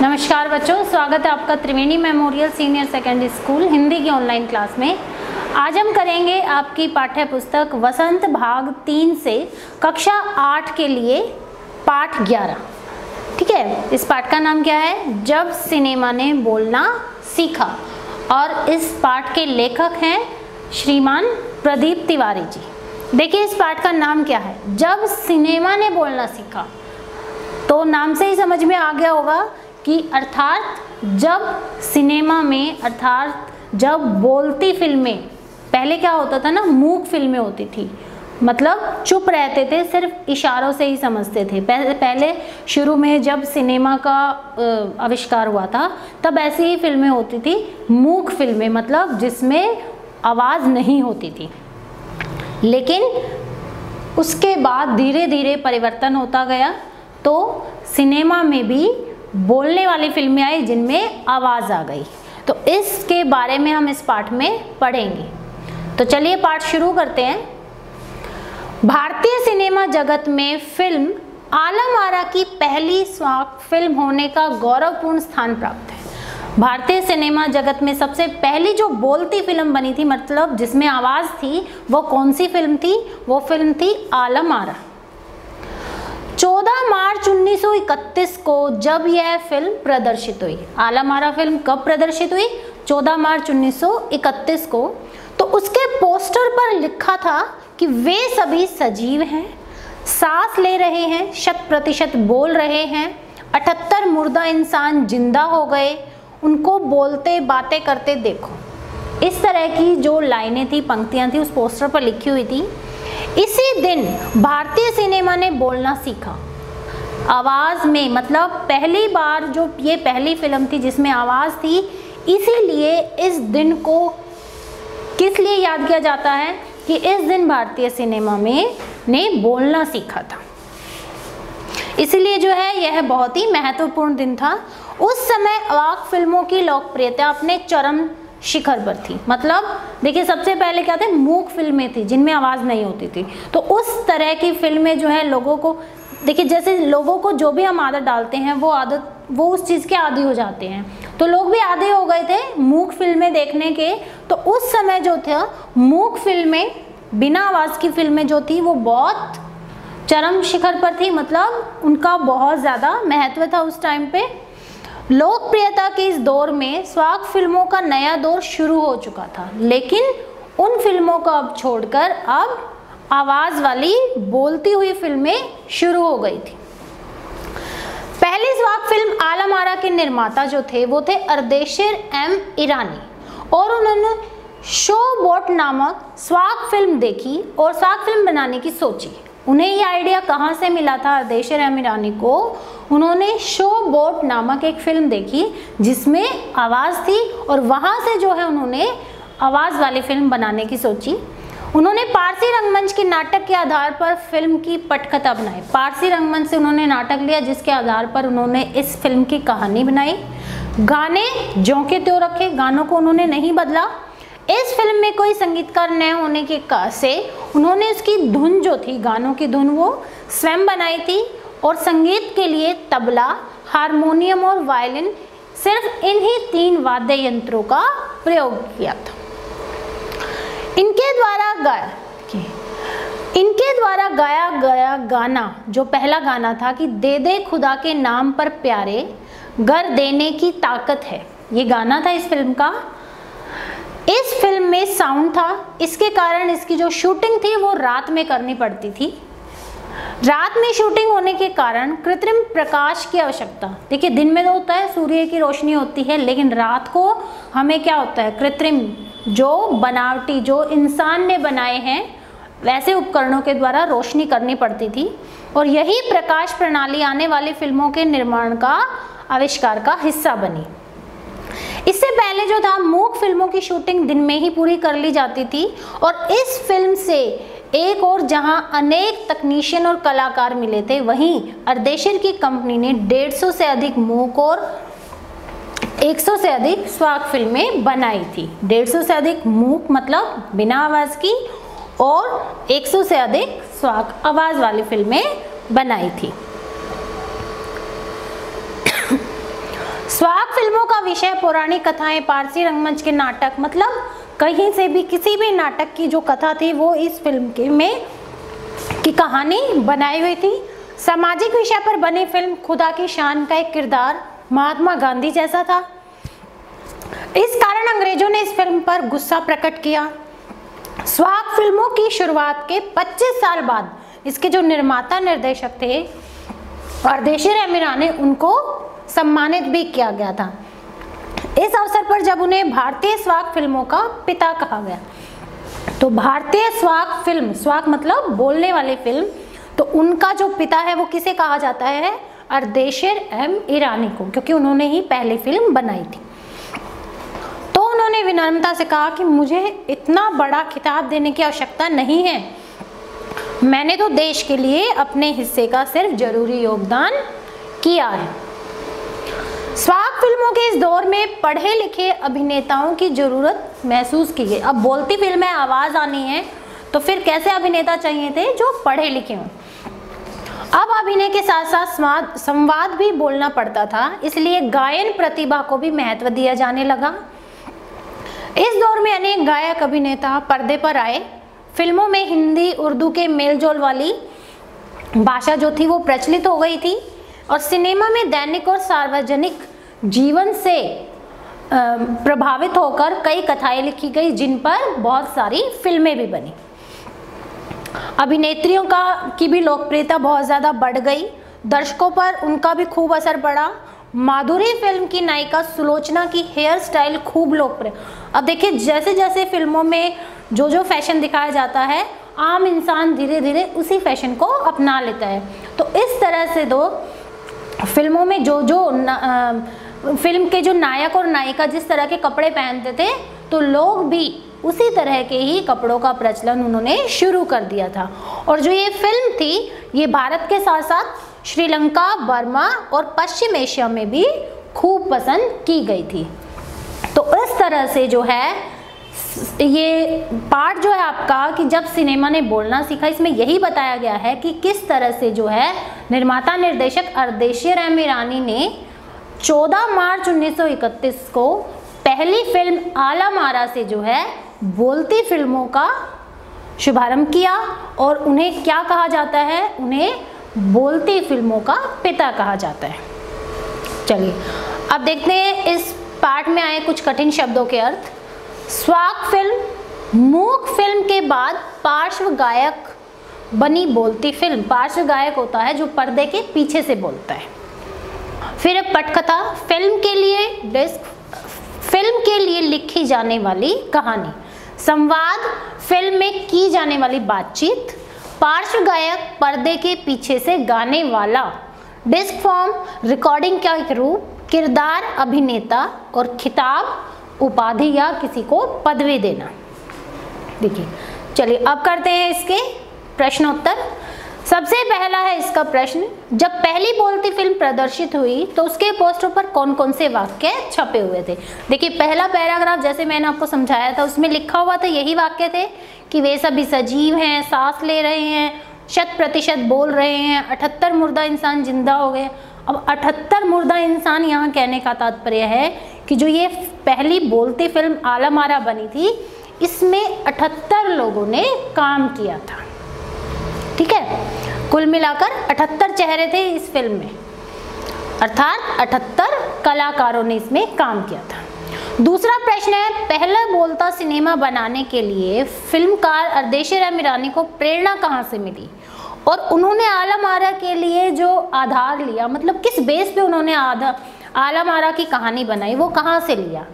नमस्कार बच्चों, स्वागत है आपका Triveni memorial senior secondary school Hindi की ऑनलाइन क्लास में। आज हम करेंगे आपकी पाठ्य पुस्तक वसंत भाग 3 से कक्षा 8 के लिए पाठ 11। ठीक है, इस पाठ का नाम क्या है? जब सिनेमा ने बोलना सीखा। और इस पाठ के लेखक हैं श्रीमान प्रदीप तिवारी जी। देखिए इस पाठ का नाम क्या है, जब सिनेमा ने बोलना सीखा। तो नाम से ही समझ में आ गया होगा कि अर्थात जब सिनेमा में, अर्थात जब बोलती फिल्में, पहले क्या होता था ना, मूक फिल्में होती थी, मतलब चुप रहते थे, सिर्फ इशारों से ही समझते थे। पहले शुरू में जब सिनेमा का आविष्कार हुआ था तब ऐसी ही फिल्में होती थी, मूक फिल्में, मतलब जिसमें आवाज़ नहीं होती थी। लेकिन उसके बाद धीरे धीरे परिवर्तन होता गया, तो सिनेमा में भी बोलने वाली फिल्में आई जिनमें आवाज़ आ गई। तो इसके बारे में हम इस पाठ में पढ़ेंगे। तो चलिए पाठ शुरू करते हैं। भारतीय सिनेमा जगत में फिल्म आलम आरा की पहली स्वाक फिल्म होने का गौरवपूर्ण स्थान प्राप्त है। भारतीय सिनेमा जगत में सबसे पहली जो बोलती फिल्म बनी थी, मतलब जिसमें आवाज़ थी, वो कौन सी फिल्म थी? वो फिल्म थी आलम आरा। 14 मार्च 1931 को जब यह फिल्म प्रदर्शित हुई। आलम आरा फिल्म कब प्रदर्शित हुई? 14 मार्च 1931 को। तो उसके पोस्टर पर लिखा था कि वे सभी सजीव हैं, सांस ले रहे हैं, 100% बोल रहे हैं, 78 मुर्दा इंसान जिंदा हो गए, उनको बोलते बातें करते देखो। इस तरह की जो लाइनें थी, पंक्तियां थी, उस पोस्टर पर लिखी हुई थी। इसी दिन भारतीय सिनेमा ने बोलना सीखा। आवाज़ में, मतलब पहली बार जो ये पहली फिल्म थी जिसमें आवाज़ थी, इसीलिए इस दिन को किस लिए याद किया जाता है कि इस दिन भारतीय सिनेमा में ने बोलना सीखा था। इसलिए जो है यह बहुत ही महत्वपूर्ण दिन था। उस समय अवाक फिल्मों की लोकप्रियता अपने चरम शिखर पर थी। मतलब देखिए सबसे पहले क्या थे, मूक फिल्में थी जिनमें आवाज़ नहीं होती थी। तो उस तरह की फिल्में जो है लोगों को, देखिए जैसे लोगों को जो भी हम आदत डालते हैं वो उस चीज़ के आदी हो जाते हैं। तो लोग भी आदी हो गए थे मूक फिल्में देखने के। तो उस समय जो था मूक फिल्में, बिना आवाज़ की फिल्में जो थी वो बहुत चरम शिखर पर थी, मतलब उनका बहुत ज़्यादा महत्व था उस टाइम पे। लोकप्रियता के इस दौर में स्वाक फिल्मों का नया दौर शुरू हो चुका था, लेकिन उन फिल्मों को अब छोड़कर अब आवाज़ वाली बोलती हुई फिल्में शुरू हो गई थी। पहली स्वाक फिल्म आलम आरा के निर्माता जो थे वो थे अर्देशिर एम ईरानी, और उन्होंने शो बोट नामक स्वाक फिल्म देखी और स्वाक फिल्म बनाने की सोची। उन्हें ये आइडिया कहाँ से मिला था अर्देशिर एम ईरानी को? उन्होंने शो बोट नामक एक फिल्म देखी जिसमें आवाज़ थी, और वहाँ से जो है उन्होंने आवाज़ वाली फिल्म बनाने की सोची। उन्होंने पारसी रंगमंच के नाटक के आधार पर फिल्म की पटकथा बनाई। पारसी रंगमंच से उन्होंने नाटक लिया जिसके आधार पर उन्होंने इस फिल्म की कहानी बनाई। गाने ज्यों के त्यों रखे, गानों को उन्होंने नहीं बदला। इस फिल्म में कोई संगीतकार न होने के से उन्होंने उसकी धुन जो थी, गानों की धुन, वो स्वयं बनाई थी, और संगीत के लिए तबला, हारमोनियम और वायलिन, सिर्फ इन्हीं 3 वाद्य यंत्रों का प्रयोग किया था। इनके द्वारा गाया गया गाना जो पहला गाना था कि दे दे खुदा के नाम पर प्यारे, घर देने की ताकत है, ये गाना था इस फिल्म का। इस फिल्म में साउंड था, इसके कारण इसकी जो शूटिंग थी वो रात में करनी पड़ती थी। रात में शूटिंग होने के कारण कृत्रिम प्रकाश की आवश्यकता। देखिए दिन में तो होता है, सूर्य की रोशनी होती है, लेकिन रात को हमें क्या होता है, कृत्रिम, जो बनावटी, जो इंसान ने बनाए हैं वैसे उपकरणों के द्वारा रोशनी करनी पड़ती थी। और यही प्रकाश प्रणाली आने वाली फिल्मों के निर्माण का आविष्कार का हिस्सा बनी। इससे पहले जो था मूक फिल्मों की शूटिंग दिन में ही पूरी कर ली जाती थी, और इस फिल्म से एक और जहां अनेक तकनीशियन और कलाकार मिले थे, वहीं अर्देशिर की कंपनी ने 150 से अधिक मूक और 100 से अधिक स्वाक फिल्में बनाई थी। 150 से अधिक मूक मतलब बिना आवाज़ की, और 100 से अधिक स्वाक आवाज़ वाली फिल्में बनाई थी। स्वाग फिल्मों का विषय पौराणिक कथाएं, पारसी रंगमंच के नाटक, मतलब कहीं से भी किसी भी नाटक की जो कथा थी वो इस फिल्म के में की कहानी बनाई हुई थी। सामाजिक विषय पर बनी फिल्म खुदा की शान का एक किरदार महात्मा गांधी जैसा था। इस कारण अंग्रेजों ने इस फिल्म पर गुस्सा प्रकट किया। स्वाग फिल्मों की शुरुआत के 25 साल बाद इसके जो निर्माता निर्देशक थे अर्देशीर अमीरानी, उनको सम्मानित भी किया गया था। इस अवसर पर जब उन्हें भारतीय स्वाग फिल्मों का पिता कहा गया, तो भारतीय स्वाग फिल्म, स्वाग मतलब बोलने वाली फिल्म, तो उनका जो पिता है वो किसे कहा जाता है? अर्देशीर एम ईरानी को, क्योंकि उन्होंने ही पहली फिल्म बनाई थी। तो उन्होंने विनम्रता से कहा कि मुझे इतना बड़ा खिताब देने की आवश्यकता नहीं है, मैंने तो देश के लिए अपने हिस्से का सिर्फ जरूरी योगदान किया है। स्वाग फिल्मों के इस दौर में पढ़े लिखे अभिनेताओं की जरूरत महसूस की गई। अब बोलती फिल्म में आवाज आनी है तो फिर कैसे अभिनेता चाहिए थे? जो पढ़े लिखे हों। अब अभिनय के साथ साथ संवाद भी बोलना पड़ता था, इसलिए गायन प्रतिभा को भी महत्व दिया जाने लगा। इस दौर में अनेक गायक अभिनेता पर्दे पर आए। फिल्मों में हिंदी उर्दू के मेलजोल वाली भाषा जो थी वो प्रचलित हो गई थी, और सिनेमा में दैनिक और सार्वजनिक जीवन से प्रभावित होकर कई कथाएं लिखी गई, जिन पर बहुत सारी फिल्में भी बनी। अभिनेत्रियों की भी लोकप्रियता बहुत ज़्यादा बढ़ गई, दर्शकों पर उनका भी खूब असर पड़ा। माधुरी फिल्म की नायिका सुलोचना की हेयर स्टाइल खूब लोकप्रिय। अब देखिए, जैसे जैसे फिल्मों में जो जो फैशन दिखाया जाता है, आम इंसान धीरे धीरे उसी फैशन को अपना लेता है। तो इस तरह से दो फिल्मों में फिल्म के जो नायक और नायिका जिस तरह के कपड़े पहनते थे, तो लोग भी उसी तरह के ही कपड़ों का प्रचलन उन्होंने शुरू कर दिया था। और जो ये फिल्म थी, ये भारत के साथ साथ श्रीलंका, बर्मा और पश्चिम एशिया में भी खूब पसंद की गई थी। तो इस तरह से जो है ये पार्ट जो है आपका, कि जब सिनेमा ने बोलना सीखा, इसमें यही बताया गया है कि किस तरह से जो है निर्माता निर्देशक अर्देशीर एम ईरानी ने 14 मार्च 1931 को पहली फिल्म आलम आरा से जो है बोलती फिल्मों का शुभारंभ किया, और उन्हें क्या कहा जाता है? उन्हें बोलती फिल्मों का पिता कहा जाता है। चलिए अब देखते हैं इस पार्ट में आए कुछ कठिन शब्दों के अर्थ। स्वाग फिल्म मूक फिल्म के बाद पार्श्व गायक बनी बोलती फिल्म। पार्श्व गायक होता है जो पर्दे के पीछे से बोलता है। फिर पटकथा, फिल्म के लिए लिखी जाने वाली कहानी। संवाद, फिल्म में की जाने वाली बातचीत। पार्श्व गायक, पर्दे के पीछे से गाने वाला। डिस्क फॉर्म, रिकॉर्डिंग का एक रूप। किरदार, अभिनेता। और खिताब, उपाधि या किसी को पदवी देना। देखिए, चलिए अब करते हैं इसके प्रश्नोत्तर। सबसे पहला है इसका प्रश्न, जब पहली बोलती फिल्म प्रदर्शित हुई तो उसके पोस्टर पर कौन कौन से वाक्य छपे हुए थे? देखिए, पहला पैराग्राफ जैसे मैंने आपको समझाया था, उसमें लिखा हुआ था यही वाक्य थे कि वे सभी सजीव हैं, सांस ले रहे हैं, 100% बोल रहे हैं, 78 मुर्दा इंसान जिंदा हो गए। अब 78 मुर्दा इंसान यहाँ कहने का तात्पर्य है कि जो ये पहली बोलती फिल्म आलम आरा बनी थी, इसमें 78 लोगों ने काम किया था। ठीक है, कुल मिलाकर 78 चेहरे थे इस फिल्म में, अर्थात 78 कलाकारों ने इसमें काम किया था। दूसरा प्रश्न है, पहला बोलता सिनेमा बनाने के लिए फिल्मकार अर्देशीर एम ईरानी को प्रेरणा कहाँ से मिली, और उन्होंने आलम आरा के लिए जो आधार लिया, मतलब किस बेस पे उन्होंने आलम आरा की कहानी बनाई, वो कहाँ से लिया?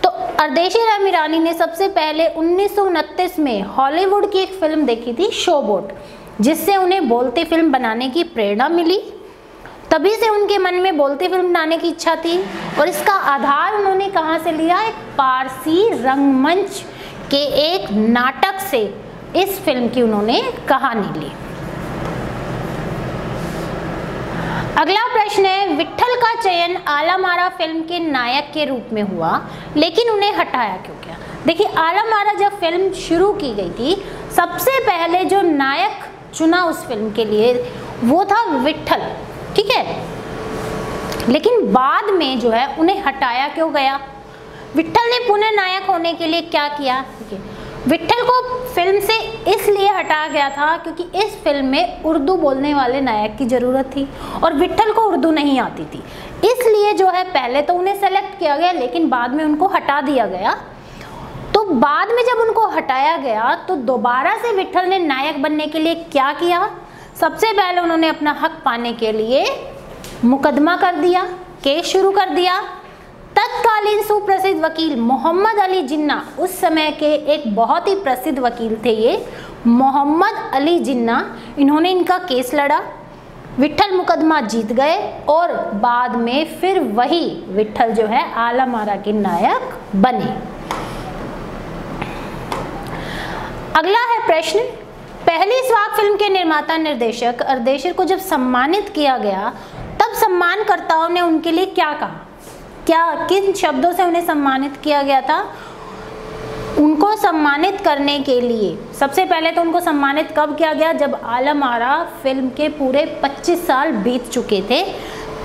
तो अर्देशीर एम ईरानी ने सबसे पहले 1929 में हॉलीवुड की एक फिल्म देखी थी, शो बोट, जिससे उन्हें बोलती फिल्म बनाने की प्रेरणा मिली। तभी से उनके मन में बोलती फिल्म बनाने की इच्छा थी, और इसका आधार उन्होंने कहाँ से लिया? एक पारसी रंगमंच के एक नाटक से इस फिल्म की उन्होंने कहानी ली। अगला प्रश्न है, विट्ठल का चयन आलम आरा फिल्म के नायक के रूप में हुआ, लेकिन उन्हें हटाया क्यों गया? देखिए, आलम आरा जब फिल्म शुरू की गई थी, सबसे पहले जो नायक चुना उस फिल्म के लिए वो था विट्ठल। ठीक है, लेकिन बाद में जो है उन्हें हटाया क्यों गया? विट्ठल ने पुनः नायक होने के लिए क्या किया? विट्ठल को फिल्म से इसलिए हटाया गया था क्योंकि इस फिल्म में उर्दू बोलने वाले नायक की ज़रूरत थी और विट्ठल को उर्दू नहीं आती थी, इसलिए जो है पहले तो उन्हें सेलेक्ट किया गया लेकिन बाद में उनको हटा दिया गया। तो बाद में जब उनको हटाया गया तो दोबारा से विट्ठल ने नायक बनने के लिए क्या किया? सबसे पहले उन्होंने अपना हक पाने के लिए मुकदमा कर दिया, केस शुरू कर दिया। तत्कालीन सुप्रसिद्ध वकील मोहम्मद अली जिन्ना, उस समय के एक बहुत ही प्रसिद्ध वकील थे ये मोहम्मद अली जिन्ना, इन्होंने इनका केस लड़ा। विट्ठल मुकदमा जीत गए और बाद में फिर वही विट्ठल जो है आलम आरा के नायक बने। अगला है प्रश्न, पहली स्वाग फिल्म के निर्माता निर्देशक अर्देशर को जब सम्मानित किया गया तब सम्मानकर्ताओं ने उनके लिए क्या कहा? किन शब्दों से उन्हें सम्मानित किया गया था? उनको सम्मानित करने के लिए सबसे पहले तो उनको सम्मानित कब किया गया? जब आलम आरा फिल्म के पूरे 25 साल बीत चुके थे,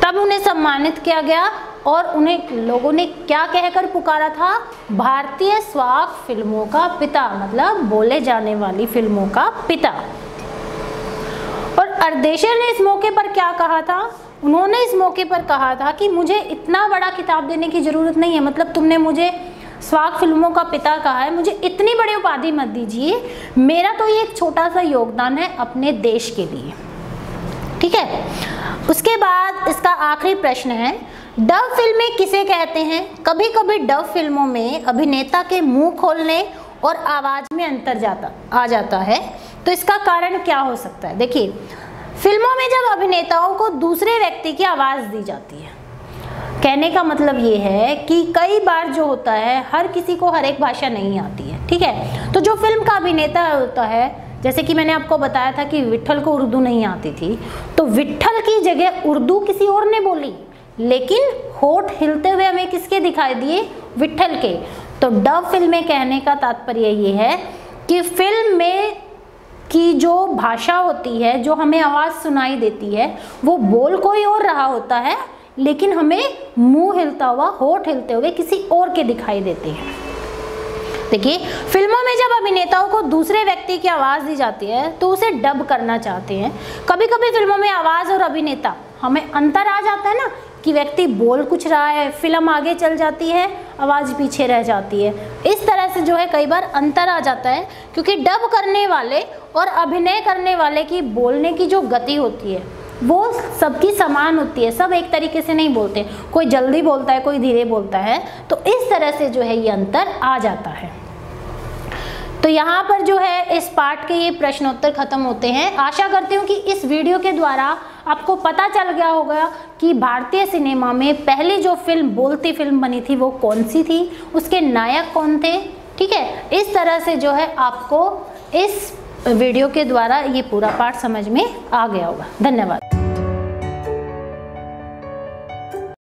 तब उन्हें सम्मानित किया गया और उन्हें लोगों ने क्या कहकर पुकारा था? भारतीय स्वाग फिल्मों का पिता, मतलब बोले जाने वाली फिल्मों का पिता। और अर्देशर ने इस मौके पर क्या कहा था? उन्होंने इस मौके पर कहा था कि मुझे इतना बड़ा खिताब देने की ज़रूरत नहीं है, मतलब तुमने मुझे स्वाग फिल्मों का पिता कहा है, मुझे इतनी बड़ी उपाधि मत दीजिए, मेरा तो ये एक छोटा सा योगदान है अपने देश के लिए। ठीक है, उसके बाद इसका आखिरी प्रश्न है, डब फिल्में किसे कहते हैं? कभी कभी डब फिल्मों में अभिनेता के मुंह खोलने और आवाज़ में अंतर आ जाता है, तो इसका कारण क्या हो सकता है? देखिए, फिल्मों में जब अभिनेताओं को दूसरे व्यक्ति की आवाज़ दी जाती है, कहने का मतलब ये है कि कई बार जो होता है हर किसी को हर एक भाषा नहीं आती है। ठीक है, तो जो फिल्म का अभिनेता होता है, जैसे कि मैंने आपको बताया था कि विट्ठल को उर्दू नहीं आती थी, तो विट्ठल की जगह उर्दू किसी और ने बोली, लेकिन होठ हिलते हुए हमें किसके दिखाई दिए? विट्ठल के। तो डब फिल्में कहने का तात्पर्य ये है कि फिल्म में की जो भाषा होती है, जो हमें आवाज़ सुनाई देती है, वो बोल कोई और रहा होता है, लेकिन हमें मुंह हिलता हुआ, होठ हिलते हुए किसी और के दिखाई देते हैं। देखिए, फिल्मों में जब अभिनेताओं को दूसरे व्यक्ति की आवाज़ दी जाती है तो उसे डब करना चाहते हैं। कभी कभी फिल्मों में आवाज़ और अभिनेता हमें अंतर आ जाता है ना, कि व्यक्ति बोल कुछ रहा है, फिल्म आगे चल जाती है, आवाज़ पीछे रह जाती है। इस तरह से जो है कई बार अंतर आ जाता है, क्योंकि डब करने वाले और अभिनय करने वाले की बोलने की जो गति होती है वो सबकी समान होती है, सब एक तरीके से नहीं बोलते, कोई जल्दी बोलता है, कोई धीरे बोलता है, तो इस तरह से जो है ये अंतर आ जाता है। तो यहाँ पर जो है इस पार्ट के ये प्रश्नोत्तर खत्म होते हैं। आशा करती हूँ कि इस वीडियो के द्वारा आपको पता चल गया होगा कि भारतीय सिनेमा में पहली जो फिल्म बोलती फिल्म बनी थी वो कौन सी थी, उसके नायक कौन थे। ठीक है, इस तरह से जो है आपको इस वीडियो के द्वारा ये पूरा पार्ट समझ में आ गया होगा। धन्यवाद।